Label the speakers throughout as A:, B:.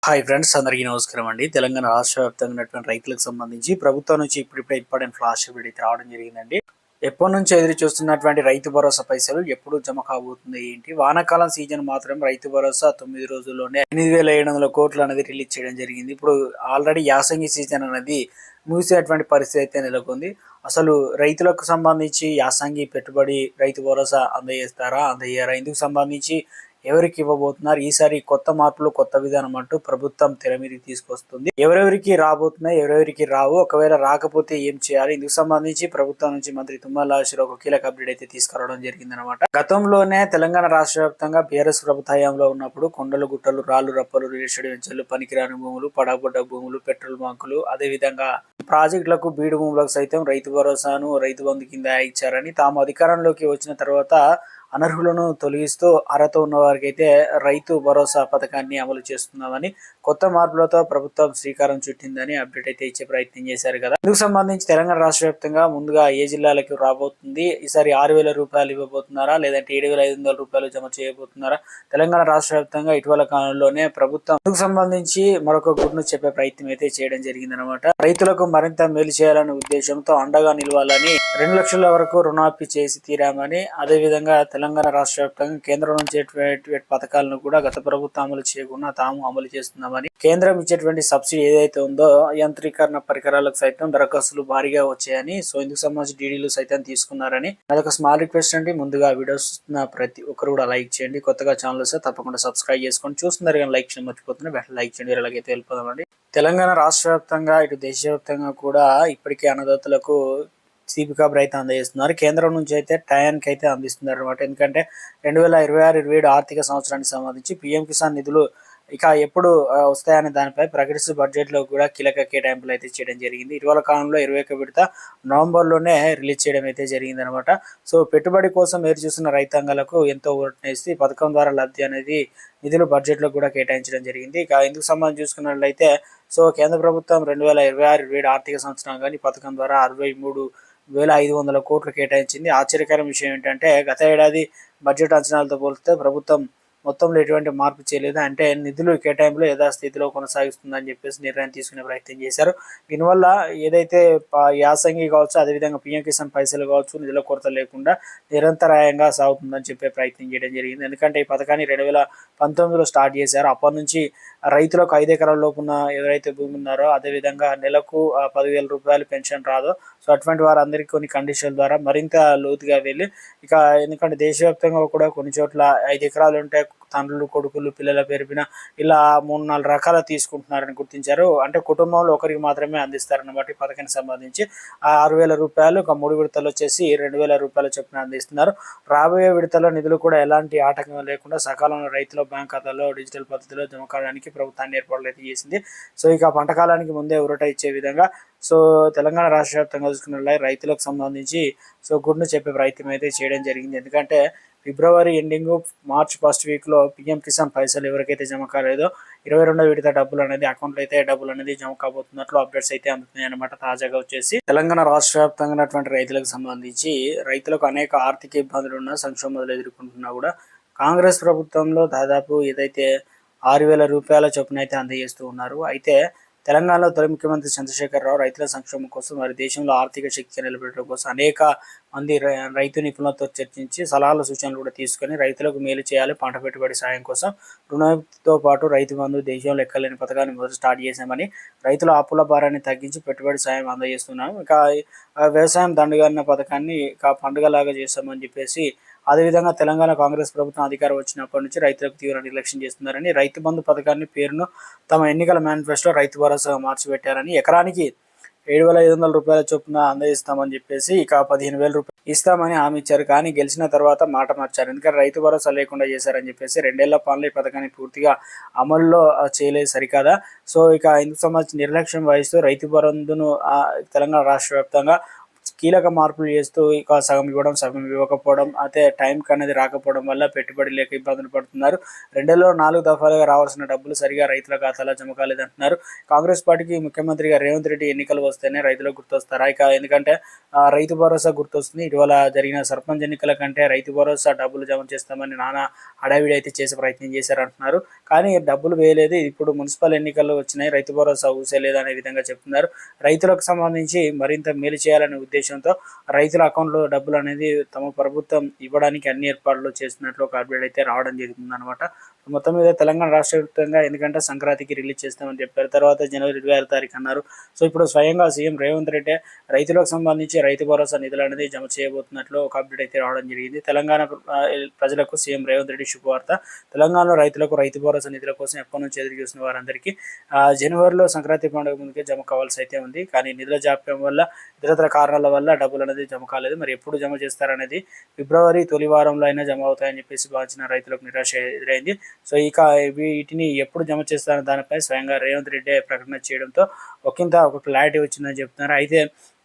A: Hi friends, అందరికీ నమస్కారం అండి. తెలంగాణ రాష్ట్ర వ్యాప్తంగా ఉన్నటువంటి రైతులకు సంబంధించి ప్రభుత్వం నుంచి ఇప్పుడిప్పుడే ఇంపార్టెంట్ ఫ్లాష్ అయితే రావడం జరిగిందండి. ఎప్పటి నుంచి ఎదురు చూస్తున్నటువంటి రైతు భరోసా పైసలు ఎప్పుడు జమ కాబోతుంది ఏంటి? వానాకాలం సీజన్ మాత్రం రైతు భరోసా 9 రోజుల్లోనే 8,700 కోట్లు అనేది రిలీజ్ చేయడం జరిగింది. ఇప్పుడు ఆల్రెడీ యాసంగి సీజన్ అనేది ముగిసేటువంటి పరిస్థితి అయితే నెలకొంది. అసలు రైతులకు సంబంధించి యాసంగి పెట్టుబడి రైతు భరోసా అందజేస్తారా, అందజేయరా, ఇందుకు సంబంధించి ఎవరికి ఇవ్వబోతున్నారు, ఈసారి కొత్త మార్పులు కొత్త విధానం అంటూ ప్రభుత్వం తెర మీదకి తీసుకొస్తుంది. ఎవరెవరికి రాబోతున్నాయి, ఎవరెవరికి రావు, ఒకవేళ రాకపోతే ఏం చేయాలి, ఇందుకు సంబంధించి ప్రభుత్వం నుంచి మంత్రి తుమ్మల నాగేశ్వరరావు ఒక కీలక అప్డేట్ అయితే తీసుకురావడం జరిగిందనమాట. గతంలోనే తెలంగాణ రాష్ట్ర వ్యాప్తంగా బీఆర్ఎస్ ప్రభుత్వ హయాంలో ఉన్నప్పుడు కొండలు గుట్టలు రాళ్లు రప్పలు రియల్ వెంచర్లు పనికిరాని భూములు పడగొడ్డ భూములు పెట్రోల్ బంకులు అదేవిధంగా ప్రాజెక్టులకు బీడు భూములకు సైతం రైతు భరోసాను రైతు బంధు కింద ఇచ్చారని, తాము అధికారంలోకి వచ్చిన తర్వాత అనర్హులను తొలగిస్తూ అర్హత ఉన్న వారికి అయితే రైతు భరోసా పథకాన్ని అమలు చేస్తున్నామని, కొత్త మార్పులతో ప్రభుత్వం శ్రీకారం చుట్టిందని అప్డేట్ అయితే ఇచ్చే ప్రయత్నం చేశారు కదా. ఇందుకు సంబంధించి తెలంగాణ రాష్ట్ర వ్యాప్తంగా ముందుగా ఏ జిల్లాలకు రాబోతుంది, ఈసారి 6,000 రూపాయలు ఇవ్వబోతున్నారా, లేదంటే 7,500 రూపాయలు జమ చేయబోతున్నారా? తెలంగాణ రాష్ట్ర వ్యాప్తంగా ఇటీవల కాలంలోనే ప్రభుత్వం ఇందుకు సంబంధించి మరొక గుడ్ను చెప్పే ప్రయత్నం అయితే చేయడం జరిగిందనమాట. రైతులకు మరింత మేలు చేయాలనే ఉద్దేశంతో అండగా నిలవాలని 2 లక్షల వరకు రుణమాఫీ చేసి తీరామని, అదేవిధంగా తెలంగాణ రాష్ట్ర వ్యాప్తంగా కేంద్రం నుంచి పథకాలను కూడా గత ప్రభుత్వం అమలు చేయకుండా తాము అమలు చేస్తున్నామని, కేంద్రం ఇచ్చేటువంటి సబ్సిడీ ఏదైతే ఉందో యంత్రీకరణ పరికరాలకు సైతం దరఖాస్తులు భారీగా వచ్చాయని, సో ఇందుకు సంబంధించి డీడీలు సైతం తీసుకున్నారని. అదొక స్మాల్ రిక్వెస్ట్ అండి. ముందుగా వీడియోస్ ప్రతి ఒక్కరు కూడా లైక్ చేయండి. కొత్తగా ఛానల్ వస్తే తప్పకుండా సబ్స్క్రైబ్ చేసుకొని చూస్తున్నారు కానీ లైక్ చేయడం మర్చిపోతున్నారు. వెంటనే లైక్ చేయండి. ఎలాగైతే వెళ్ళిపోదామండి. తెలంగాణ రాష్ట్ర వ్యాప్తంగా ఇటు దేశవ్యాప్తంగా కూడా ఇప్పటికే అన్నదాతలకు సీపీ కబర్ అయితే అందజేస్తున్నారు. కేంద్రం నుంచి అయితే టయానికి అయితే అందిస్తున్నారు అనమాట. ఎందుకంటే 2026-27 ఆర్థిక సంవత్సరానికి సంబంధించి పీఎం కిసాన్ నిధులు ఇక ఎప్పుడు వస్తాయనే దానిపై ప్రకటిస్తూ బడ్జెట్లో కూడా కీలక కేటాయింపులు అయితే చేయడం జరిగింది. ఇటీవల కాలంలో 21వ విడత నవంబర్లోనే రిలీజ్ చేయడం అయితే జరిగింది అనమాట. సో పెట్టుబడి కోసం ఎదురు చూస్తున్న రైతాంగాలకు ఎంతో ఊరటనేసి పథకం ద్వారా లబ్ధి అనేది నిధులు బడ్జెట్లో కూడా కేటాయించడం జరిగింది. ఇక ఇందుకు సంబంధించి చూసుకున్నట్లయితే సో కేంద్ర ప్రభుత్వం 2026-27 ఆర్థిక సంవత్సరం కానీ పథకం ద్వారా 63,500 కోట్లు కేటాయించింది. ఆశ్చర్యకరం విషయం ఏంటంటే గత ఏడాది బడ్జెట్ అంచనాలతో పోలిస్తే ప్రభుత్వం మొత్తంలో ఎటువంటి మార్పు చేయలేదు. అంటే నిధులు కేటాయింపులో యథాస్థితిలో కొనసాగిస్తుందని చెప్పేసి నిర్ణయం తీసుకునే ప్రయత్నం చేశారు. దీనివల్ల ఏదైతే యాసంగి కావచ్చు, అదేవిధంగా పీఎం కిసాన్ పైసలు కావచ్చు, నిధుల కొరత లేకుండా నిరంతరాయంగా సాగుతుందని చెప్పే ప్రయత్నం చేయడం జరిగింది. ఎందుకంటే ఈ పథకాన్ని 2019లో స్టార్ట్ చేశారు. అప్పటి నుంచి రైతులకు 5 ఎకరాల లోపున్న ఎవరైతే భూమి ఉన్నారో, అదేవిధంగా నెలకు 10,000 రూపాయలు పెన్షన్ రాదో, సో అటువంటి వారందరికీ కొన్ని కండిషన్ల ద్వారా మరింత లోతుగా వెళ్ళి ఇక ఎందుకంటే దేశవ్యాప్తంగా కూడా కొన్ని చోట్ల 5 ఎకరాలు ఉంటే తండ్రులు కొడుకులు పిల్లల పేరున ఇలా 3-4 రకాల తీసుకుంటున్నారని గుర్తించారు. అంటే కుటుంబంలో ఒకరికి మాత్రమే అందిస్తారన్నమాట. ఈ పథకానికి సంబంధించి 6,000 రూపాయలు, ఒక 3 విడతలు వచ్చేసి 2,000 రూపాయల చొప్పున అందిస్తున్నారు. రాబోయే విడతలో నిధులు కూడా ఎలాంటి ఆటంకం లేకుండా సకాలంలో రైతుల బ్యాంక్ ఖాతాలో డిజిటల్ పద్ధతిలో జమ కావడానికి ప్రభుత్వాన్ని ఏర్పాట్లు అయితే చేసింది. సో ఇక పంట కాలానికి ముందే ఊరట ఇచ్చే విధంగా సో తెలంగాణ రాష్ట్ర వ్యాప్తంగా చూసుకున్నట్లయితే రైతులకు సంబంధించి సో గుడ్ను చెప్పే ప్రయత్నం అయితే చేయడం జరిగింది. ఎందుకంటే ఫిబ్రవరి ఎండింగ్ మార్చ్ ఫస్ట్ వీక్లో పీఎం కిసాన్ పైసలు ఎవరికైతే జమ కాలేదో 22వ విడత డబ్బులు అనేది అకౌంట్లో అయితే డబ్బులు అనేది జమ కాబోతున్నట్లు అప్డేట్స్ అయితే అందుతున్నాయి అనమాట. తాజాగా వచ్చేసి తెలంగాణ రాష్ట్ర వ్యాప్తంగా ఉన్నటువంటి రైతులకు సంబంధించి రైతులకు అనేక ఆర్థిక ఇబ్బందులు ఉన్న సంక్షోభాలు ఎదుర్కొంటున్నా కూడా కాంగ్రెస్ ప్రభుత్వంలో దాదాపు ఏదైతే 6,000 రూపాయల చొప్పున అయితే అందజేస్తూ ఉన్నారు. అయితే తెలంగాణలో తొలి ముఖ్యమంత్రి చంద్రశేఖరరావు రైతుల సంక్షేమం కోసం వారి దేశంలో ఆర్థిక శక్తి నిలబెట్టడం కోసం అనేక మంది రైతు నిపుణులతో చర్చించి సలహాలు సూచనలు కూడా తీసుకొని రైతులకు మేలు చేయాలి, పంట పెట్టుబడి సాయం కోసం రుణంతో పాటు రైతు బంధు దేశంలో లెక్కలేని పథకాన్ని మొదటి స్టార్ట్ చేశామని, రైతుల అప్పుల భారాన్ని తగ్గించి పెట్టుబడి సాయం అందజేస్తున్నాం, ఇక వ్యవసాయం దండుగన్న పథకాన్ని ఇక పండుగలాగా చేస్తామని చెప్పేసి, అదేవిధంగా తెలంగాణ కాంగ్రెస్ ప్రభుత్వం అధికారం వచ్చినప్పటి నుంచి రైతులకు తీవ్ర నిర్లక్ష్యం చేస్తున్నారని, రైతు బంధు పథకాన్ని పేరును తమ ఎన్నికల మేనిఫెస్టో రైతు భరోసా మార్చిపెట్టారని, ఎకరానికి 7,500 రూపాయల చొప్పున అందజేస్తామని చెప్పేసి ఇక 15,000 రూపాయలు ఇస్తామని హామీ ఇచ్చారు. కానీ గెలిచిన తర్వాత మాట మార్చారు. ఎందుకంటే రైతు భరోసా లేకుండా చేశారని చెప్పేసి 2 ఏళ్ల పాలన ఈ పథకాన్ని పూర్తిగా అమల్లో చేయలేదు సరికాదా. సో ఇక ఇందుకు సంబంధించి నిర్లక్ష్యం వహిస్తూ రైతు బంధును తెలంగాణ రాష్ట్ర వ్యాప్తంగా కీలక మార్పులు చేస్తూ ఇక సగం ఇవ్వడం, సగం ఇవ్వకపోవడం, అయితే టైంకి అనేది రాకపోవడం వల్ల పెట్టుబడి లేక ఇబ్బందులు పడుతున్నారు. 4 దఫాలుగా రావాల్సిన డబ్బులు సరిగా రైతుల ఖాతాలో జమ కాలేదంటున్నారు. కాంగ్రెస్ పార్టీకి ముఖ్యమంత్రిగా రేవంత్ రెడ్డి ఎన్నికలు వస్తేనే రైతులకు గుర్తొస్తారా? ఇక ఎందుకంటే రైతు భరోసా గుర్తొస్తుంది. ఇటీవల జరిగిన సర్పంచ్ ఎన్నికల కంటే రైతు భరోసా డబ్బులు జమ చేస్తామని నానా హడావిడి అయితే చేసే ప్రయత్నం చేశారంటున్నారు. కానీ డబ్బులు వేయలేదు. ఇప్పుడు మున్సిపల్ ఎన్నికలు వచ్చినాయి, రైతు భరోసా ఊసేలేదు అనే విధంగా చెప్తున్నారు. రైతులకు సంబంధించి మరింత మేలు చేయాలనే ఉద్దేశంతో రైతుల అకౌంట్లో డబ్బులు అనేది తమ ప్రభుత్వం ఇవ్వడానికి అన్ని ఏర్పాట్లు చేస్తున్నట్లు ఒక అప్డేట్ అయితే రావడం జరిగిందనమాట. మొత్తం మీద తెలంగాణ రాష్ట్ర వ్యాప్తంగా ఎందుకంటే సంక్రాంతికి రిలీజ్ చేస్తామని చెప్పారు. తర్వాత జనవరి 26 తారీఖు అన్నారు. సో ఇప్పుడు స్వయంగా సీఎం రేవంత్ రెడ్డి రైతులకు సంబంధించి రైతు భరోసా నిధులు అనేది జమ చేయబోతున్నట్లు ఒక అప్డేట్ అయితే రావడం జరిగింది. తెలంగాణ ప్రజలకు సీఎం రేవంత్ రెడ్డి శుభవార్త. తెలంగాణలో రైతులకు రైతు భరోసా నిధుల కోసం ఎప్పటి నుంచి ఎదురు చూసిన వారందరికీ జనవరిలో సంక్రాంతి పండుగ ముందుకే జమ కావాల్సి అయితే ఉంది. కానీ నిధుల జాప్యం వల్ల, ఇతరత్ర కారణాల వల్ల డబ్బులు అనేది జమ కాలేదు. మరి ఎప్పుడు జమ చేస్తారనేది ఫిబ్రవరి తొలి వారంలో అయినా జమ అవుతాయని చెప్పేసి భావించిన రైతులకు నిరాశ ఎదురైంది. సో ఇక వీటిని ఎప్పుడు జమ చేస్తారో దానిపై స్వయంగా రేవంత్ రెడ్డి ప్రకటన చేయడంతో ఒక క్లారిటీ వచ్చిందని చెప్తున్నారు. అయితే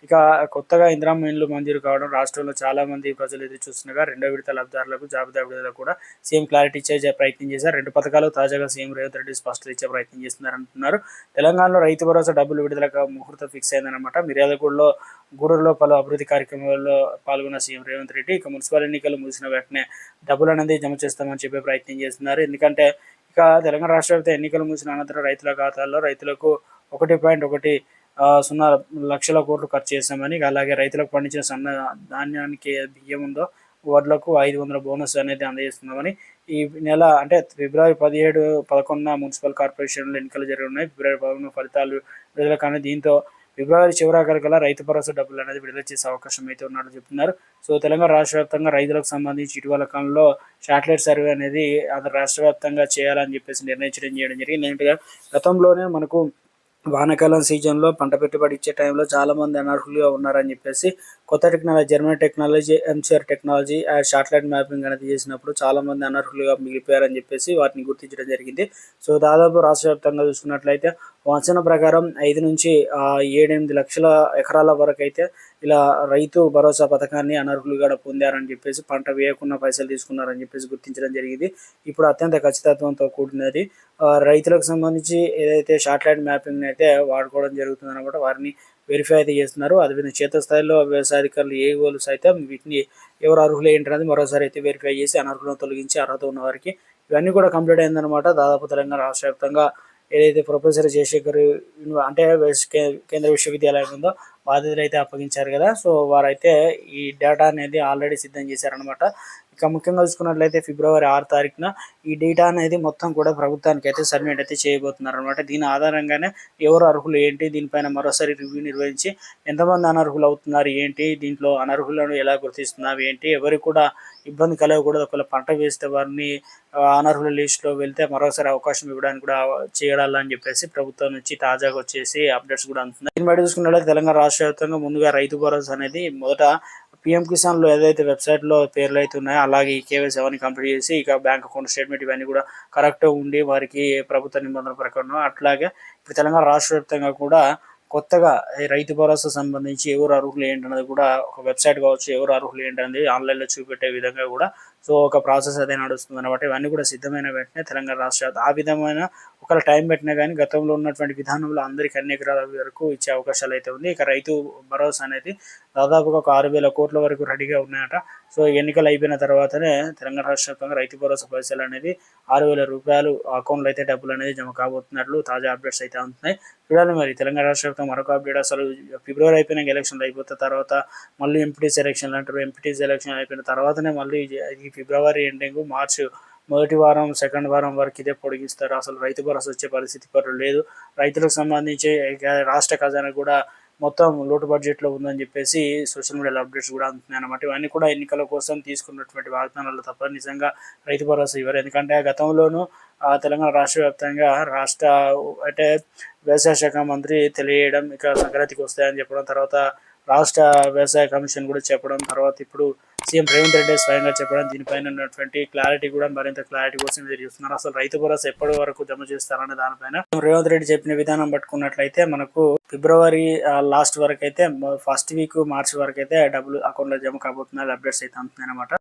A: ఇక కొత్తగా ఇందిరమ్మ ఇండ్లు మంజూరు కావడం రాష్ట్రంలో చాలా మంది ప్రజలు ఎదురు చూస్తుండగా రెండో విడత లబ్ధిదారులకు జాబితా విడుదల కూడా సీఎం క్లారిటీ ఇచ్చే ప్రయత్నం చేశారు. 2 పథకాలు తాజాగా సీఎం రేవంత్ రెడ్డి స్పష్టత ఇచ్చే ప్రయత్నం చేస్తున్నారంటున్నారు. తెలంగాణలో రైతు భరోసా డబ్బులు విడుదలకు ముహూర్తం ఫిక్స్ అయిందనమాట. మిర్యాలగూడలో గూడూరులో పలు అభివృద్ధి కార్యక్రమాల్లో పాల్గొన్న సీఎం రేవంత్ రెడ్డి ఇక మున్సిపల్ ఎన్నికలు ముగిసిన వెంటనే డబ్బులు అనేది జమ చేస్తామని చెప్పే ప్రయత్నం చేస్తున్నారు. ఎందుకంటే ఇక తెలంగాణ రాష్ట్ర వ్యాప్తంగా ఎన్నికలు ముగిసిన అనంతరం రైతుల ఖాతాల్లో రైతులకు 1.10 లక్షల కోట్లు ఖర్చు చేశామని, అలాగే రైతులకు పండించిన సన్న ధాన్యానికి బియ్యం ఉందో వడ్లకు 500 బోనస్ అనేది అందజేస్తున్నామని, ఈ నెల అంటే ఫిబ్రవరి 17, 11 మున్సిపల్ కార్పొరేషన్లో ఎన్నికలు జరిగి ఉన్నాయి. ఫిబ్రవరి 11 ఫలితాలు విడుదల కానీ దీంతో ఫిబ్రవరి చివరాఖరికల్లా రైతు భరోసా డబ్బులు అనేది విడుదల చేసే అవకాశం అయితే ఉన్నట్లు చెప్తున్నారు. సో తెలంగాణ రాష్ట్ర వ్యాప్తంగా రైతులకు సంబంధించి ఇటీవల కాలంలో శాటిలైట్ సర్వే అనేది రాష్ట్ర వ్యాప్తంగా చేయాలని చెప్పేసి చేయడం జరిగింది. గతంలోనే మనకు వానాకాలం సీజన్లో పంట పెట్టుబడి ఇచ్చే టైంలో చాలామంది అనర్హులుగా ఉన్నారని చెప్పేసి కొత్త technology, Germany technology, MCR technology satellite mapping అనేది చేసినప్పుడు చాలామంది అనర్హులుగా మిగిలిపోయారని చెప్పేసి వాటిని గుర్తించడం జరిగింది. సో దాదాపు రాష్ట్ర వ్యాప్తంగా చూసుకున్నట్లయితే అంచనా ప్రకారం 5 నుంచి 7-8 లక్షల ఎకరాల వరకు అయితే ఇలా రైతు భరోసా పథకాన్ని అనర్హులుగా పొందారని చెప్పేసి, పంట వేయకుండా పైసలు తీసుకున్నారని చెప్పేసి గుర్తించడం జరిగింది. ఇప్పుడు అత్యంత ఖచ్చితత్వంతో కూడినది రైతులకు సంబంధించి ఏదైతే శాటిలైట్ మ్యాపింగ్ అయితే వాడుకోవడం జరుగుతుంది అనమాట. వారిని వెరిఫై అయితే చేస్తున్నారు. అదేవిధంగా క్షేత్రస్థాయిలో వ్యవసాయాధికారులు ఏఓలు సైతం వీటిని ఎవరు అర్హులు ఏంటనేది మరోసారి అయితే వెరిఫై చేసి అనర్హులను తొలగించి అర్హత ఉన్న వారికి ఇవన్నీ కూడా కంప్లీట్ అయిందనమాట. దాదాపు తెలంగాణ రాష్ట్ర వ్యాప్తంగా ఏదైతే ప్రొఫెసర్ జయశేఖర్ అంటే కేంద్ర విశ్వవిద్యాలయం ఉందో బాధ్యతలు అయితే అప్పగించారు కదా. సో వారైతే ఈ డేటా అనేది ఆల్రెడీ సిద్ధం చేశారనమాట. ఇక ముఖ్యంగా చూసుకున్నట్లయితే ఫిబ్రవరి 6 తారీఖున ఈ డేటా అనేది మొత్తం కూడా ప్రభుత్వానికి అయితే సబ్మిట్ అయితే చేయబోతున్నారు అనమాట. దీని ఆధారంగానే ఎవరు అర్హులు ఏంటి, దీనిపైన మరోసారి రివ్యూ నిర్వహించి ఎంతమంది అనర్హులు అవుతున్నారు ఏంటి, దీంట్లో అనర్హులను ఎలా గుర్తిస్తున్నారు ఏంటి, ఎవరికి కూడా ఇబ్బంది కలగకూడదు. ఒకవేళ పంట వేస్తే వారిని అనర్హుల లిస్టులో వెళ్తే మరోసారి అవకాశం ఇవ్వడానికి కూడా చేయాలని చెప్పేసి ప్రభుత్వం నుంచి తాజాగా వచ్చేసి అప్డేట్స్ కూడా అందుతున్నాయి. దీన్ని బట్టి చూసుకున్నట్లయితే తెలంగాణ రాష్ట్ర వ్యాప్తంగా ముందుగా రైతు భరోసా అనేది మొదట పీఎం కిసాన్లో ఏదైతే వెబ్సైట్లో పేర్లు అయితే ఉన్నాయో అలాగే ఈ కేవైసీ అవన్నీ కంప్లీట్ చేసి ఇక బ్యాంక్ అకౌంట్ స్టేట్మెంట్ ఇవన్నీ కూడా కరెక్ట్గా ఉండి వారికి ప్రభుత్వ నిబంధనల ప్రకారం అట్లాగే ఇప్పుడు తెలంగాణ రాష్ట్ర వ్యాప్తంగా కూడా కొత్తగా రైతు భరోసా సంబంధించి ఎవరు అర్హులు ఏంటన్నది కూడా ఒక వెబ్సైట్ కావచ్చు, ఎవరు అర్హులు ఏంటనేది ఆన్లైన్లో చూపెట్టే విధంగా కూడా సో ఒక ప్రాసెస్ అదే నడుస్తుంది అనమాట. ఇవన్నీ కూడా సిద్ధమైన వెంటనే తెలంగాణ రాష్ట్ర ఆ విధమైన ఒకవేళ టైం పెట్టినా కానీ గతంలో ఉన్నటువంటి విధానంలో అందరికీ అన్ని ఎకరాల వరకు ఇచ్చే అవకాశాలు అయితే ఉంది. ఇక రైతు భరోసా అనేది దాదాపుగా ఒక 6,000 కోట్ల వరకు రెడీగా ఉన్నాయట. సో ఎన్నికలు అయిపోయిన తర్వాతనే తెలంగాణ రాష్ట్ర వ్యాప్తంగా రైతు భరోసా పైసలు అనేది 6,000 రూపాయలు అకౌంట్లో అయితే డబ్బులు అనేది జమ కాబోతున్నట్లు తాజా అప్డేట్స్ అయితే అందుతున్నాయి. చూడాలి మరి తెలంగాణ రాష్ట్ర వ్యాప్తంగా మరొక అప్డేట్. అసలు ఫిబ్రవరి అయిపోయినాక ఎలక్షన్లు అయిపోతే తర్వాత మళ్ళీ ఎంపీటీసీ ఎలక్షన్లు అంటారు. ఎంపీటీసీ ఎలక్షన్ అయిపోయిన తర్వాతనే మళ్ళీ ఈ ఫిబ్రవరి ఎండింగ్ మార్చి మొదటి వారం, సెకండ్ వారం వరకు ఇదే పొడిగిస్తారు. అసలు రైతు భరోసా వచ్చే పరిస్థితి ఇప్పుడు లేదు. రైతులకు సంబంధించి రాష్ట్ర ఖజానా కూడా మొత్తం లోటు బడ్జెట్లో ఉందని చెప్పేసి సోషల్ మీడియాలో అప్డేట్స్ కూడా అందుతున్నాయి అన్నమాట. ఇవన్నీ కూడా ఎన్నికల కోసం తీసుకున్నటువంటి వాగ్దానాలు తప్ప నిజంగా రైతు భరోసా ఇవ్వరు. ఎందుకంటే గతంలోనూ తెలంగాణ రాష్ట్ర వ్యాప్తంగా అంటే వ్యవసాయ శాఖ మంత్రి తెలియడం ఇక సంక్రాంతికి వస్తాయని చెప్పడం, తర్వాత రాష్ట్ర వ్యవసాయ కమిషన్ కూడా చెప్పడం, తర్వాత ఇప్పుడు సీఎం రేవంత్ రెడ్డి స్వయంగా చెప్పడం, దీనిపైన ఉన్నటువంటి క్లారిటీ కూడా మరింత క్లారిటీ కోసం ఎదురు చూస్తున్నారు. అసలు రైతు భరోసా ఎప్పటి వరకు జమ చేస్తారనే దానిపైన రేవంత్ రెడ్డి చెప్పిన విధానం పట్టుకున్నట్లయితే మనకు ఫిబ్రవరి లాస్ట్ వరకు అయితే, ఫస్ట్ వీక్ మార్చ్ వరకు అయితే డబ్బులు అకౌంట్ లో జమ కాబోతున్నాయి. అప్డేట్స్ అయితే అందుతున్నాయి అనమాట.